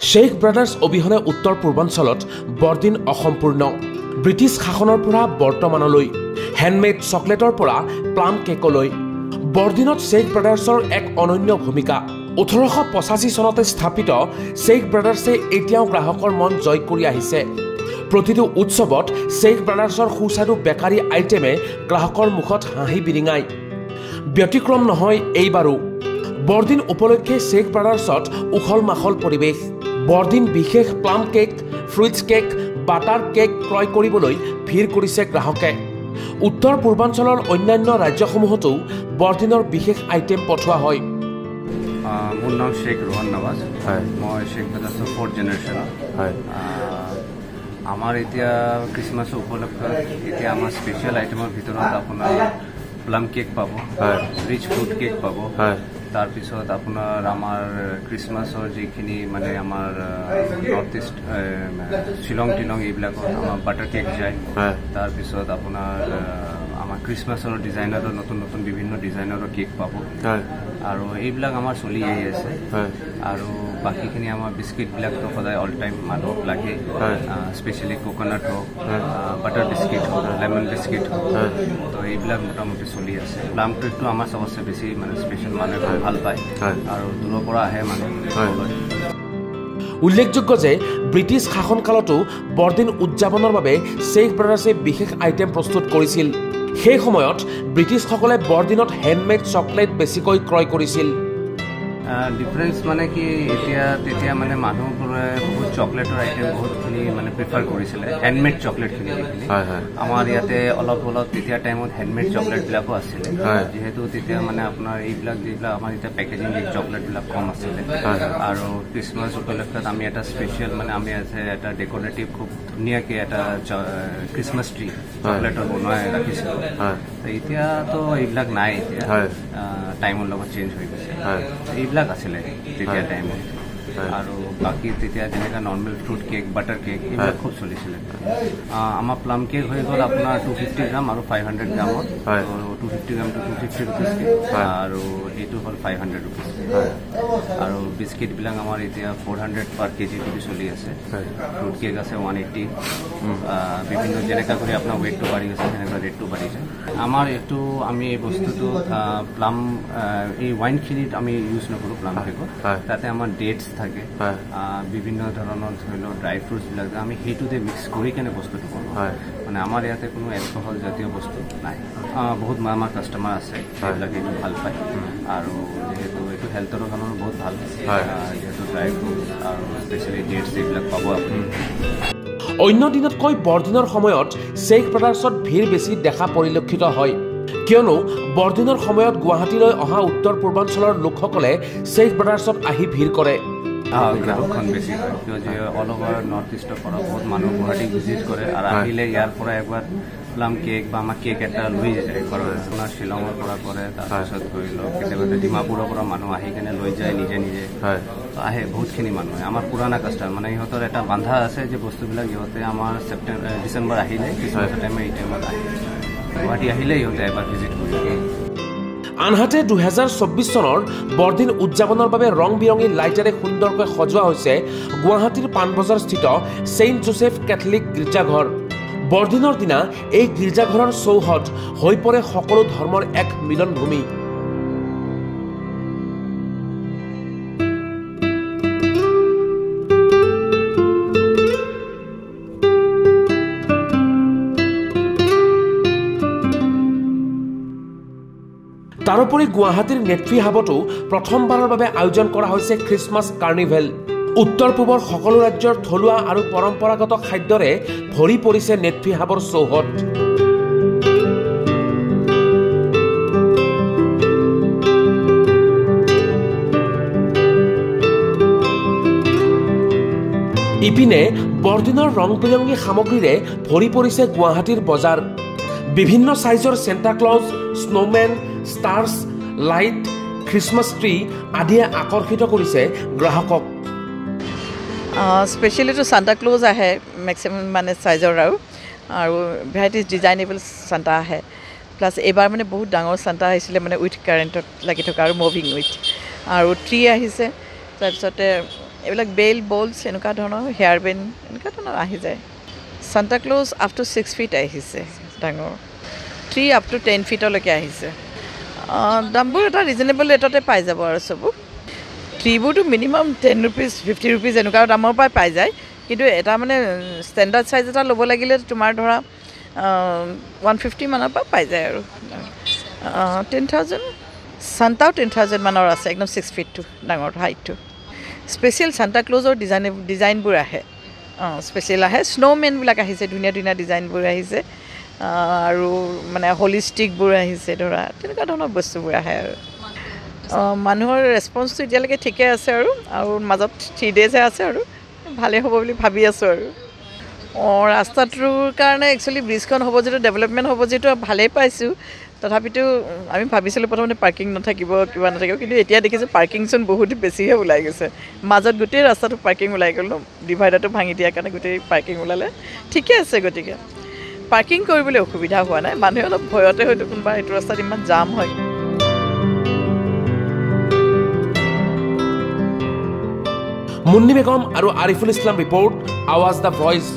Sheikh brothers অবিহনে উত্তৰ পূৰ্বাঞ্চলত বৰদিন অসম্পূৰ্ণ। ব্ৰিটিছ শাসনৰ পৰা বৰ্তমানলৈ হেণ্ডমেড চকলেটৰ পৰা প্লাম কেকলৈ বৰদিনত শ্বেইখ ব্ৰাদাৰ্ছৰ এক অনন্য ভূমিকা। 1885 চনতে স্থাপিত শ্বেইখ ব্ৰাদাৰ্ছে এতিয়াও গ্ৰাহকৰ মন জয় কৰি আহিছে। প্ৰতিটো উৎসৱত শ্বেইখ ব্ৰাদাৰ্ছৰ সুস্বাদু বেকাৰী আইটেমে গ্ৰাহকৰ মুখত হাঁহি বিৰিঙায়। ব্যতিক্ৰম নহয় এইবাৰো। বৰদিন উপলক্ষে শ্বেইখ ব্ৰাদাৰ্ছত উখল মাখল পৰিৱেশ। বৰদিন বিশেষ plum cake, fruits cake, butter cake ক্ৰয় কৰিবলৈ ভিৰ কৰিছে গ্ৰাহকে। উত্তৰ পূৰ্বাঞ্চলৰ অন্যান্য ৰাজ্যসমূহতো বৰদিনৰ বিশেষ আইটেম পঠোৱা হয়। মোৰ নাম শ্বেইখ ৰোহন নৱাজ। মই শ্বেইখ ব্ৰাদাৰ্ছৰ 4th জেনেৰেশ্যন। আমাৰ এতিয়া খ্ৰীষ্টমাছৰ উপলক্ষে এতিয়া আমাৰ স্পেচিয়েল আইটেমৰ ভিতৰত আপোনাৰ প্লাম কেক পাব, ৰিচ ফ্ৰুট কেক পাব। তাৰপিছত আপোনাৰ আমাৰ খ্ৰীষ্টমাছৰ যিখিনি মানে আমাৰ নৰ্থ ইষ্ট শ্বিলং টিলং এইবিলাকত আমাৰ বাটাৰ কেক যায়। তাৰপিছত আপোনাৰ আমাৰ খ্ৰীষ্টমাছৰ ডিজাইনাৰৰ নতুন নতুন বিভিন্ন ডিজাইনাৰৰ কেক পাব। আৰু এইবিলাক আমাৰ চলি আহি আছে। আৰু বাকীখিনি আমাৰ বিস্কিটবিলাকতো সদায় অল টাইম মানুহক লাগে, স্পেচিয়েলি কোকোনাট হওক, বাটাৰ বিস্কিট হওক, লেমন বিস্কিট হওক, তো এইবিলাক মোটামুটি চলি আছে। প্লাম কেকটো আমাৰ চবতছে বেছি মানে স্পেচিয়েল মানুহে ভাল পায় আৰু দূৰৰ পৰা আহে মানুহ। উল্লেখযোগ্য যে ব্ৰিটিছ শাসনকালতো বৰদিন উদযাপনৰ বাবে শ্বেইখ ব্ৰাদাৰ্ছে বিশেষ আইটেম প্ৰস্তুত কৰিছিল। সেই সময়ত ব্ৰিটিছসকলে বৰদিনত হেণ্ডমেড চকলেট বেছিকৈ ক্ৰয় কৰিছিল। ডিফাৰেঞ্চ মানে কি তেতিয়া মানে মানুহবোৰে বহুত চকলেটৰ আইটেম বহুতখিনি মানে প্ৰিফাৰ কৰিছিলে, হেণ্ডমেড চকলেটখিনি যিখিনি। আমাৰ ইয়াতে অলপ তেতিয়া টাইমত হেণ্ডমেড চকলেটবিলাকো আছিলে, যিহেতু তেতিয়া মানে আপোনাৰ যিবিলাক আমাৰ এতিয়া পেকেজিং চকলেটবিলাক কম আছিলে। আৰু খ্ৰীষ্টমাছ উপলক্ষত আমি এটা স্পেচিয়েল মানে আমি এটা ডেকৰেটিভ খুব ধুনীয়াকৈ এটা খ্ৰীষ্টমাছ ট্ৰি চকলেটৰ বনোৱাই ৰাখিছিলোঁ। এতিয়াতো এইবিলাক নাই, এতিয়া টাইমৰ লগত চেঞ্জ হৈ গৈছে। এইবিলাক আছিলে তেতিয়া টাইমত। আৰু বাকী তেতিয়া যেনেকৈ normal fruit cake, butter cake এইবিলাক খুব চলিছিলে। আমাৰ প্লাম কেক হৈ গ'ল আপোনাৰ 250 গ্ৰাম আৰু 500 গ্ৰামত। 250 গ্ৰামটো 250 ৰুপিজ, আৰু এইটো হ'ল 500 ৰুপিজ। আৰু বিস্কিটবিলাক আমাৰ এতিয়া 400 পাৰ কেজি কৰি চলি আছে। ফ্ৰুট কেক আছে 180। বিভিন্ন যেনেকুৱা কৰি আপোনাৰ ৱেইটটো বাঢ়ি গৈছে তেনেকুৱা ৰেটটো বাঢ়িছে। আমাৰ এইটো আমি এই বস্তুটো প্লাম এই ৱাইনখিনিত আমি ইউজ নকৰোঁ প্লাম কেকত। তাতে আমাৰ ডেটছ থাকে, বিভিন্ন ধৰণৰ ধৰি লওক ড্ৰাই ফ্ৰুটছবিলাক আমি সেইটোতে মিক্স কৰি কেনে বস্তুটো কৰোঁ। মানে আমাৰ ইয়াতে কোনো এলকহল জাতীয় বস্তু নাই। বহুত আমাৰ কাষ্টমাৰ আছে সেইবিলাক এইটো ভাল পায়। আৰু যিহেতু এইটো হেল্থৰ কাৰণেও বহুত ভাল, যিহেতু ড্ৰাই ফ্ৰুটছ আৰু স্পেচিয়েলি ডেটছ এইবিলাক পাব আপুনি। অন্য দিনতকৈ বৰদিনৰ সময়ত শ্বেইখ ব্ৰাদাৰ্ছত ভিৰ বেছি দেখা পৰিলক্ষিত হয়, কিয়নো বৰদিনৰ সময়ত গুৱাহাটীলৈ অহা উত্তৰ পূৰ্বাঞ্চলৰ লোকসকলে শ্বেইখ ব্ৰাদাৰ্ছত আহি ভিৰ কৰে। গ্ৰাহকখন বেছি হয়, কিয় অল অভাৰ নৰ্থ ইষ্টৰ পৰা বহুত মানুহ গুৱাহাটীক ভিজিট কৰে। আৰু আহিলে ইয়াৰ পৰা একবাৰ প্লাম কেক বা আমাৰ কেক এটা লৈ যায়। আপোনাৰ শ্বিলঙৰ পৰা কৰে, তাৰপিছত ধৰি লওক কেতিয়াবা ডিমাপুৰৰ পৰা মানুহ আহি কেনে লৈ যায় নিজে আহে। বহুতখিনি মানুহ আমাৰ পুৰণা কাষ্টমাৰ, মানে ইহঁতৰ এটা বান্ধা আছে যে বস্তুবিলাক ইহঁতে আমাৰ ডিচেম্বৰ আহিলে খ্ৰীষ্টমাছৰ টাইমত এই টাইমত আহে, গুৱাহাটী আহিলে ইহঁতে এবাৰ ভিজিট কৰে। আনহাতে 2024 চনৰ বৰদিন উদযাপনৰ বাবে ৰং বিৰঙী লাইটেৰে সুন্দৰকৈ সজোৱা হৈছে গুৱাহাটীৰ পাণবজাৰ স্থিত ছেইণ্ট জোচেফ কেথলিক গীৰ্জাঘৰ। বৰদিনৰ দিনা এই গীৰ্জাঘৰৰ চৌহদ হৈ পৰে সকলো ধৰ্মৰ এক মিলনভূমি। তাৰোপৰি গুৱাহাটীৰ নেত্ৰী হাবতো প্ৰথমবাৰৰ বাবে আয়োজন কৰা হৈছে খ্ৰীষ্টমাছ কাৰ্নিভেল। উত্তৰ পূবৰ সকলো ৰাজ্যৰ থলুৱা আৰু পৰম্পৰাগত খাদ্যৰে ভৰি পৰিছে নেত্ৰী হাবৰ চৌহদ। ইপিনে বৰদিনৰ ৰং বিৰঙী সামগ্ৰীৰে ভৰি পৰিছে গুৱাহাটীৰ বজাৰ। বিভিন্ন সাইজৰ Santa Claus, snowmen, stars, light, Christmas tree আদিয়ে আকৰ্ষিত কৰিছে গ্ৰাহকক। স্পেচিয়েলিটো সান্তা ক্লজ আহে মেক্সিমাম মানে সাইজৰ, আৰু ভেৰাইটিজ ডিজাইনেবল সান্তা আহে। প্লাছ এইবাৰ মানে বহুত ডাঙৰ সান্তা আহিছিলে, মানে উইথ কাৰেণ্টত লাগি থকা আৰু মুভিং উইথ, আৰু ট্ৰি আহিছে। তাৰপিছতে এইবিলাক বেল বলছ এনেকুৱা ধৰণৰ হেয়াৰ বেণ্ড এনেকুৱা ধৰণৰ আহি যায় Santa Claus up to 6 feet আহিছে ডাঙৰ 3 আপ টু 10 ফিটলৈকে আহিছে দামবোৰ এটা ৰিজনেবল ৰেটতে পাই যাব আৰু চববোৰ ট্ৰিবোৰটো মিনিমাম 10 ৰুপিজ 50 ৰুপিজ এনেকুৱা দামৰ পৰাই পাই যায় কিন্তু এটা মানে ষ্টেণ্ডাৰ্ড চাইজ এটা ল'ব লাগিলে তোমাৰ ধৰা 150 মানৰ পৰা পাই যায় আৰু 10,000 সান্তাও 10,000 মানৰ আছে একদম 6 ফিটটো ডাঙৰ হাইটটো স্পেচিয়েল সান্তা ক্লজৰ ডিজাইনবোৰ আহে স্পেচিয়েল আহে স্ন'মেনবিলাক আহিছে ধুনীয়া ধুনীয়া ডিজাইনবোৰ আহিছে আৰু মানে হলিষ্টিকবোৰ আহিছে ধৰা তেনেকুৱা ধৰণৰ বস্তুবোৰ আহে আৰু মানুহৰ ৰেছপন্সটো এতিয়ালৈকে ঠিকে আছে আৰু মাজত 3 ডেজহে আছে আৰু ভালেই হ'ব বুলি ভাবি আছোঁ আৰু ৰাস্তাটোৰ কাৰণে একচুৱেলি ব্ৰিজখন হ'ব যিটো ডেভেলপমেণ্ট হ'ব যিটো ভালেই পাইছোঁ তথাপিতো আমি ভাবিছিলোঁ প্ৰথমতে পাৰ্কিং নাথাকিব কিবা নাথাকিব কিন্তু এতিয়া দেখিছোঁ পাৰ্কিংচোন বহুত বেছিহে ওলাই গৈছে মাজত গোটেই ৰাস্তাটো পাৰ্কিং ওলাই গ'ল ডিভাইডাৰটো ভাঙি দিয়াৰ কাৰণে গোটেই পাৰ্কিং ওলালে ঠিকে আছে গতিকে পাৰ্কিং কৰিবলৈ অসুবিধা হোৱা নাই মানুহে অলপ ভয়তে হয়তো কোনোবা এইটো ৰাস্তাত ইমান জাম হয় মুন্নি বেগম আৰু আৰিফুল ইছলাম ৰিপৰ্ট আৱাজ দ্য ভইচ